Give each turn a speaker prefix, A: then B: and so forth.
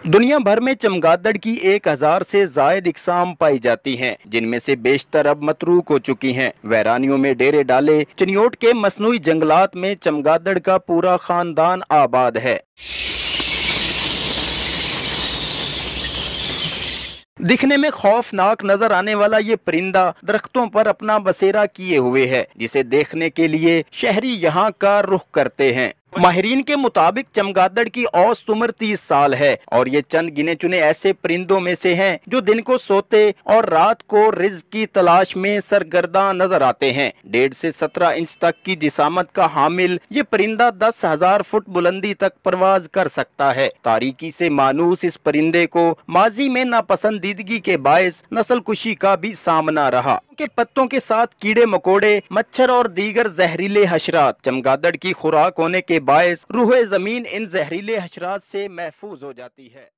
A: दुनिया भर में चमगादड़ की 1000 से जायद इकसाम पाई जाती हैं, जिनमें से बेशतर अब मतरूक हो चुकी हैं। वैरानियों में डेरे डाले चिनियोट के मसनूई जंगलात में चमगादड़ का पूरा खानदान आबाद है। दिखने में खौफनाक नजर आने वाला ये परिंदा दरख्तों पर अपना बसेरा किए हुए है, जिसे देखने के लिए शहरी यहाँ का रुख करते हैं। माहिरीन के मुताबिक चमगादड़ की औसत उम्र 30 साल है और ये चंद गिने चुने ऐसे परिंदों में से हैं जो दिन को सोते और रात को रिज़्क की तलाश में सरगर्दा नजर आते हैं। 1.5 से 17 इंच तक की जिसामत का हामिल ये परिंदा 10,000 फुट बुलंदी तक परवाज कर सकता है। तारीकी से मानूस इस परिंदे को माजी में नापसंदीदगी के बायस नस्ल कुशी का भी सामना रहा। के पत्तों के साथ कीड़े मकोड़े, मच्छर और दीगर जहरीले हशरात चमगादड़ की खुराक होने के बायस रूहे जमीन इन जहरीले हशरात से महफूज हो जाती है।